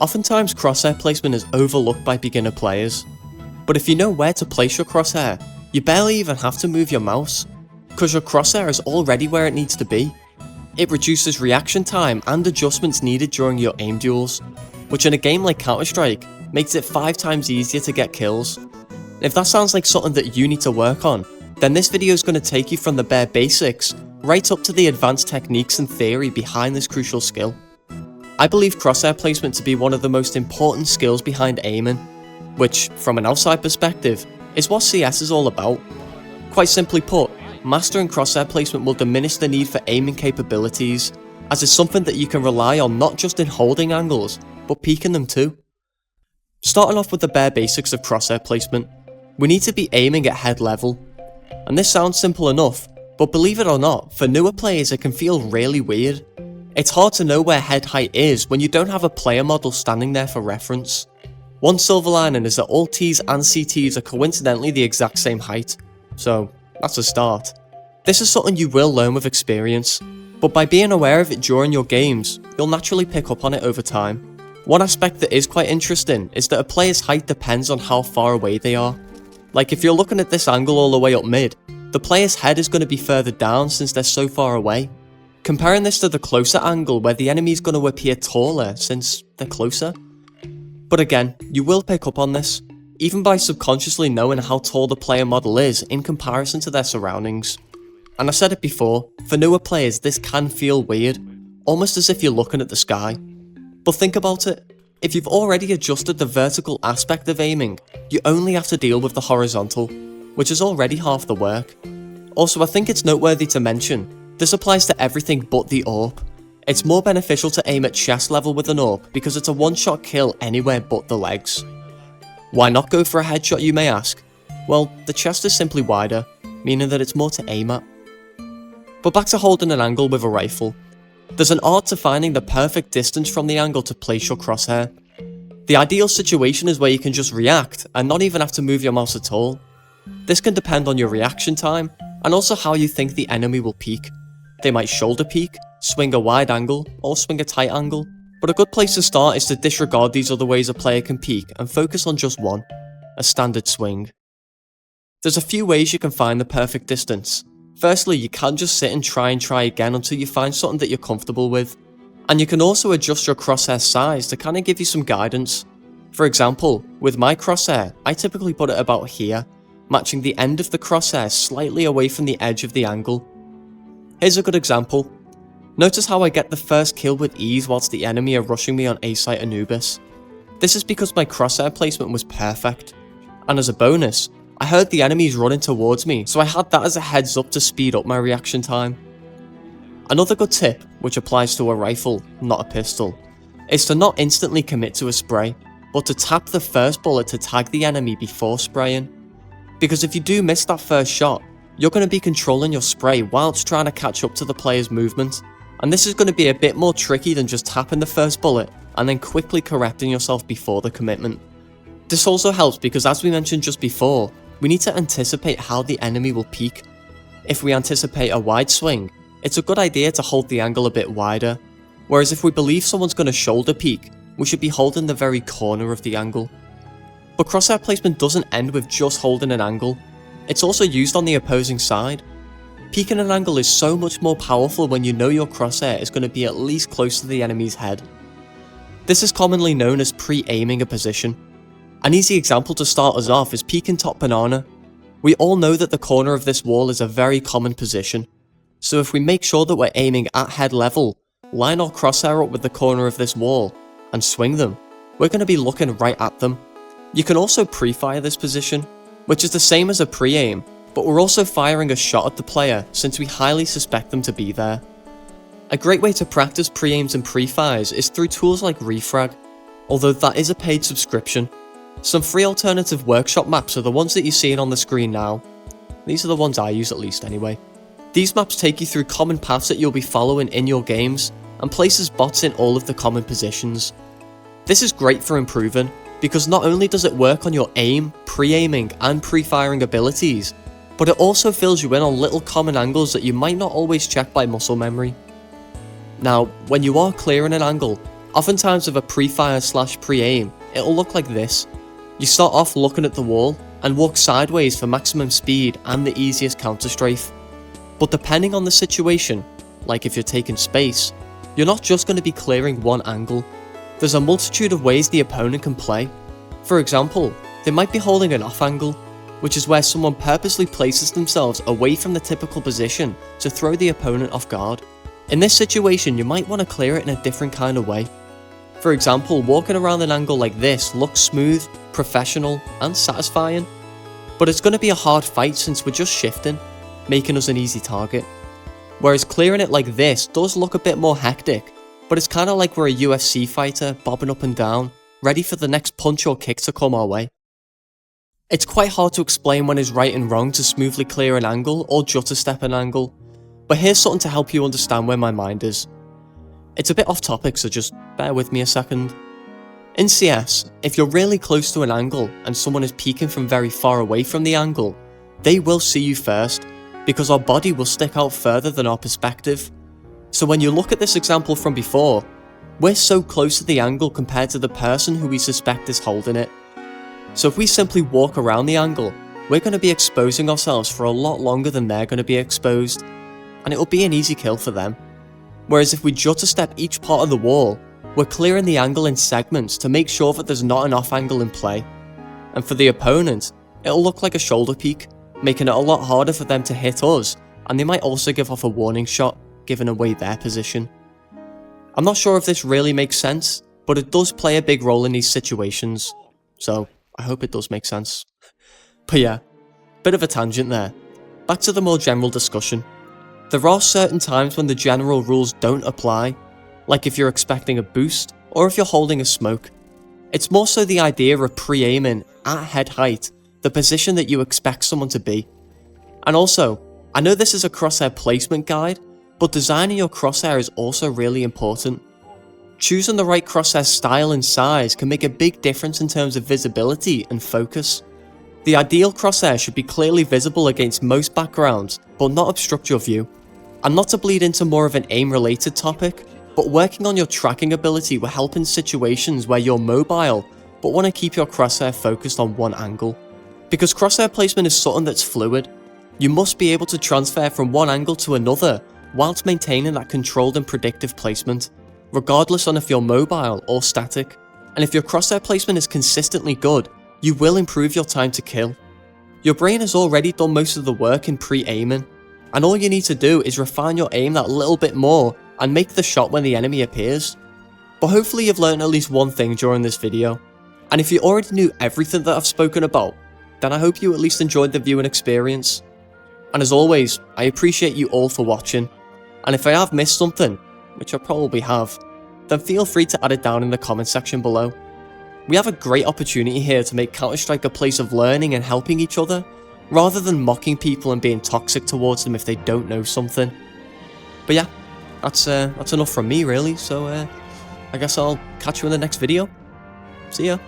Oftentimes crosshair placement is overlooked by beginner players, but if you know where to place your crosshair, you barely even have to move your mouse, cause your crosshair is already where it needs to be. It reduces reaction time and adjustments needed during your aim duels, which in a game like Counter-Strike makes it 5 times easier to get kills. If that sounds like something that you need to work on, then this video is going to take you from the bare basics right up to the advanced techniques and theory behind this crucial skill. I believe crosshair placement to be one of the most important skills behind aiming, which, from an outside perspective, is what CS is all about. Quite simply put, mastering crosshair placement will diminish the need for aiming capabilities, as it's something that you can rely on not just in holding angles, but peeking them too. Starting off with the bare basics of crosshair placement, we need to be aiming at head level. And this sounds simple enough, but believe it or not, for newer players it can feel really weird. It's hard to know where head height is when you don't have a player model standing there for reference. One silver lining is that all Ts and CTs are coincidentally the exact same height, so that's a start. This is something you will learn with experience, but by being aware of it during your games, you'll naturally pick up on it over time. One aspect that is quite interesting is that a player's height depends on how far away they are. Like if you're looking at this angle all the way up mid, the player's head is going to be further down since they're so far away. Comparing this to the closer angle where the enemy is going to appear taller since they're closer. But again, you will pick up on this, even by subconsciously knowing how tall the player model is in comparison to their surroundings. And I've said it before, for newer players this can feel weird, almost as if you're looking at the sky. But think about it, if you've already adjusted the vertical aspect of aiming, you only have to deal with the horizontal, which is already half the work. Also, I think it's noteworthy to mention, this applies to everything but the AWP. It's more beneficial to aim at chest level with an AWP because it's a one-shot kill anywhere but the legs. Why not go for a headshot, you may ask? Well, the chest is simply wider, meaning that it's more to aim at. But back to holding an angle with a rifle. There's an art to finding the perfect distance from the angle to place your crosshair. The ideal situation is where you can just react and not even have to move your mouse at all. This can depend on your reaction time and also how you think the enemy will peek. They might shoulder peek, swing a wide angle, or swing a tight angle, but a good place to start is to disregard these other ways a player can peek and focus on just one, a standard swing. There's a few ways you can find the perfect distance. Firstly, you can just sit and try again until you find something that you're comfortable with. And you can also adjust your crosshair size to kind of give you some guidance. For example, with my crosshair, I typically put it about here, matching the end of the crosshair slightly away from the edge of the angle. Here's a good example. Notice how I get the first kill with ease whilst the enemy are rushing me on A site Anubis. This is because my crosshair placement was perfect. And as a bonus, I heard the enemies running towards me, so I had that as a heads up to speed up my reaction time. Another good tip, which applies to a rifle, not a pistol, is to not instantly commit to a spray, but to tap the first bullet to tag the enemy before spraying. Because if you do miss that first shot, you're going to be controlling your spray whilst trying to catch up to the player's movement, and this is going to be a bit more tricky than just tapping the first bullet and then quickly correcting yourself before the commitment. This also helps because, as we mentioned just before, we need to anticipate how the enemy will peek. If we anticipate a wide swing, it's a good idea to hold the angle a bit wider, whereas if we believe someone's going to shoulder peek, we should be holding the very corner of the angle. But crosshair placement doesn't end with just holding an angle. It's also used on the opposing side. Peeking an angle is so much more powerful when you know your crosshair is going to be at least close to the enemy's head. This is commonly known as pre-aiming a position. An easy example to start us off is peeking top banana. We all know that the corner of this wall is a very common position, so if we make sure that we're aiming at head level, line our crosshair up with the corner of this wall, and swing them, we're going to be looking right at them. You can also pre-fire this position, which is the same as a pre-aim, but we're also firing a shot at the player since we highly suspect them to be there. A great way to practice pre-aims and pre-fires is through tools like Refrag, although that is a paid subscription. Some free alternative workshop maps are the ones that you're seeing on the screen now. These are the ones I use at least anyway. These maps take you through common paths that you'll be following in your games and places bots in all of the common positions. This is great for improving, because not only does it work on your aim, pre-aiming and pre-firing abilities, but it also fills you in on little common angles that you might not always check by muscle memory. Now, when you are clearing an angle, Oftentimes with a pre-fire/pre-aim, it'll look like this. You start off looking at the wall and walk sideways for maximum speed and the easiest counter strafe. But depending on the situation, like if you're taking space, you're not just going to be clearing one angle. There's a multitude of ways the opponent can play. For example, they might be holding an off angle, which is where someone purposely places themselves away from the typical position to throw the opponent off guard. In this situation, you might want to clear it in a different kind of way. For example, walking around an angle like this looks smooth, professional, and satisfying, but it's going to be a hard fight since we're just shifting, making us an easy target. Whereas clearing it like this does look a bit more hectic, but it's kind of like we're a UFC fighter bobbing up and down, ready for the next punch or kick to come our way. It's quite hard to explain when it's right and wrong to smoothly clear an angle or jutter step an angle, but here's something to help you understand where my mind is. It's a bit off topic, so just bear with me a second. In CS, if you're really close to an angle and someone is peeking from very far away from the angle, they will see you first, because our body will stick out further than our perspective. So when you look at this example from before, we're so close to the angle compared to the person who we suspect is holding it. So if we simply walk around the angle, we're going to be exposing ourselves for a lot longer than they're going to be exposed, and it will be an easy kill for them. Whereas if we jutter step each part of the wall, we're clearing the angle in segments to make sure that there's not an off angle in play. And for the opponent, it'll look like a shoulder peek, making it a lot harder for them to hit us, and they might also give off a warning shot, giving away their position. I'm not sure if this really makes sense, but it does play a big role in these situations, so I hope it does make sense. But yeah, bit of a tangent there. Back to the more general discussion. There are certain times when the general rules don't apply, like if you're expecting a boost, or if you're holding a smoke. It's more so the idea of pre-aiming at head height, the position that you expect someone to be. And also, I know this is a crosshair placement guide, but designing your crosshair is also really important. Choosing the right crosshair style and size can make a big difference in terms of visibility and focus. The ideal crosshair should be clearly visible against most backgrounds, but not obstruct your view. And not to bleed into more of an aim related topic, but working on your tracking ability will help in situations where you're mobile, but want to keep your crosshair focused on one angle. Because crosshair placement is something that's fluid, you must be able to transfer from one angle to another whilst maintaining that controlled and predictive placement, regardless on if you're mobile or static. And if your crosshair placement is consistently good, you will improve your time to kill. Your brain has already done most of the work in pre-aiming, and all you need to do is refine your aim that little bit more and make the shot when the enemy appears. But hopefully you've learned at least one thing during this video, and if you already knew everything that I've spoken about, then I hope you at least enjoyed the viewing experience. And as always, I appreciate you all for watching, and if I have missed something, which I probably have, then feel free to add it down in the comment section below. We have a great opportunity here to make Counter-Strike a place of learning and helping each other, rather than mocking people and being toxic towards them if they don't know something. But yeah, that's enough from me really, so I guess I'll catch you in the next video. See ya.